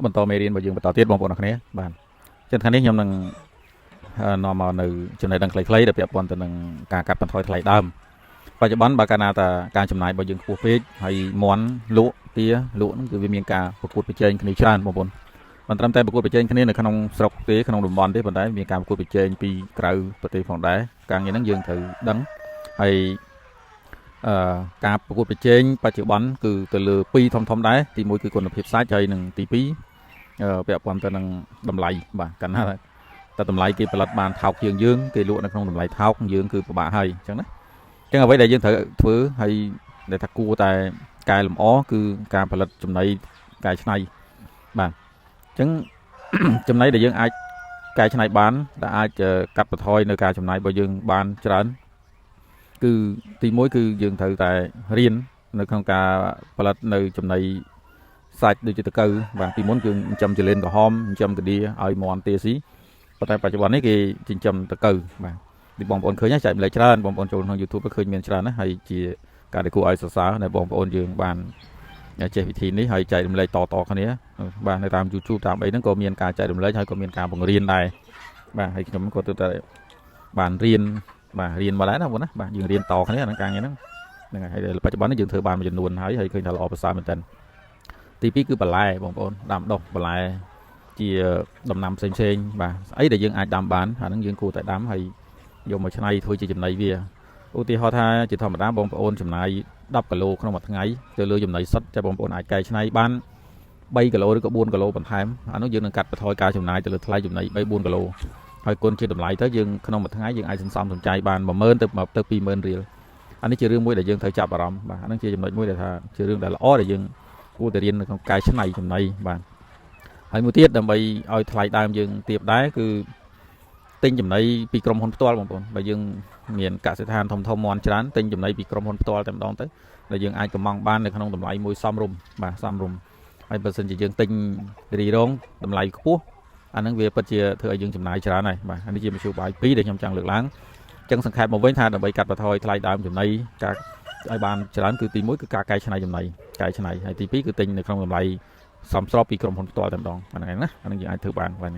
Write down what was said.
បន្តមេរៀនរបស់យើងបន្តទៀតបងប្អូនអរគ្នាបាទចឹងថ្ងៃនេះខ្ញុំនឹងនាំមកនៅចំណេះដឹងខ្លីៗដែលពាក់ព័ន្ធទៅនឹងការកាត់បន្ថយថ្លៃដើមបច្ចុប្បន្នបើកាលណាតាការចំណាយរបស់យើងខ្ពស់ពេកហើយមន់លក់ទាលក់ហ្នឹងគឺវាមានការប្រកួតប្រជែងគ្នាច្រើនបងប្អូនមិនត្រឹមតែប្រកួតប្រជែងគ្នានៅក្នុងស្រុកទេក្នុងតំបន់ទេប៉ុន្តែមានការប្រកួតប្រជែងពីក្រៅប្រទេសផងដែរការងារហ្នឹងយើងត្រូវដឹងហើយការប្រកួតប្រជែងបច្ចុប្បន្នគឺទៅលើពីរធំដែរទី1គឺគុណភាពសាច់ហើយនិងទី2ពាក់ព័ន្ធទៅនឹងតម្លៃបាទកាលណាតែតម្លៃគេផលិតបានថោកជាងយើងគេលក់នៅក្នុងតម្លៃថោកយើងគឺពិបាកហើយអញ្ចឹងណាអញ្ចឹងអ្វីដែលយើងត្រូវធ្វើហើយដែលថាគួរតែកែលម្អគឺការផលិតចំណីកែច្នៃបាទអញ្ចឹងចំណីដែលយើងអាចកែច្នៃបានដែលអាចកាត់បន្ថយនៅការចំណាយរបស់យើងបានច្រើនគឺទី1គឺយើងត្រូវតែរៀននៅក្នុងការផលិតនៅចំណីសាច់ដូចជាតកៅបាទពីមុនគឺចិញ្ចឹមចលៀនក្រហមចិញ្ចឹមកាឌៀឲ្យមន់ទាស៊ីប៉ុន្តែបច្ចុប្បន្ននេះគេចិញ្ចឹមតកៅបាទទីបងប្អូនឃើញចែកម្លែកច្រើនបងប្អូនចូលក្នុង YouTube ឃើញមានច្រើនណាហើយជាការដែលគួរឲ្យសរសើរដែលបងប្អូនយើងបានចេះវិធីនេះហើយចែកម្លែកតគ្នាបាទនៅតាម YouTube តាមអីហ្នឹងក៏មានការចែកម្លែកហើយក៏មានការបង្រៀនដែរបាទហើយខ្ញុំក៏ទើបតែបានរៀនបាទរៀនមកដែរណាបងណាបាទយើងរៀនតគ្នាអានឹងការងារហ្នឹងហើយបច្ចុប្បន្ននេះយើងធ្វើបានមួយចំនួនហើយឃើញថាល្អប្រសើរមែនតើទី2គឺបន្លែបងប្អូនដាំដុះបន្លែជាដំណាំផ្សេងបាទស្អីដែលយើងអាចដាំបានអាហ្នឹងយើងគួរតែដាំហើយយកមកច្នៃធ្វើជាចំណីវាឧទាហរណ៍ថាជាធម្មតាបងប្អូនចំណាយ10គីឡូក្នុងមួយថ្ងៃទៅលើចំណីសុទ្ធតែបងប្អូនអាចកែច្នៃបាន3គីឡូឬក៏4គីឡូបន្ថែមអានោះយើងនឹងកាត់បន្ថយការចំណាយទៅលើថ្លៃចំណី3 4គីឡូហើយគុណជាតម្លៃទៅយើងក្នុងមួយថ្ងៃយើងអាចសន្សំសំចៃបាន10000ទៅ20000រៀលអានេះជារឿងមួយដែលយើងត្រូវចាប់អារម្មណ៍បាទអានឹងជាចំណុចមួយដែលថាជារឿងដែលល្អដែលយើងគួរតែរៀននៅក្នុងកែច្នៃចំណីបាទហើយមួយទៀតដើម្បីឲ្យថ្លៃដើមយើងទាបដែរគឺទិញចំណីពីក្រុមហ៊ុនផ្ទាល់បងប្អូនបើយើងមានកសិដ្ឋានធំមន់ច្រើនទិញចំណីពីក្រុមហ៊ុនផ្ទាល់តែម្ដងទៅដែលយើងអាចកំងបាននៅក្នុងតម្លៃមួយសមរម្យបាទសមរម្យហើយបើសិនជាយើងទិញរីរងតម្លៃខ្ពស់អាហ្នឹងវាពិតជាធ្វើឲ្យយើងចំណាយច្រើនហើយបាទនេះជាមធ្យោបាយ2ដែលខ្ញុំចង់លើកឡើងអញ្ចឹងសង្ខេបមកវិញថាដើម្បីកាត់បន្ថយថ្លៃដើមចំណីការឲ្យបានច្រើនគឺទី1គឺការកែច្នៃចំណីកែច្នៃហើយទី2គឺទិញនៅក្នុងតម្លៃសមស្របពីក្រុមហ៊ុនផ្ទាល់តែម្ដងហ្នឹងណាអានឹងយើងអាចធ្វើបានបាទ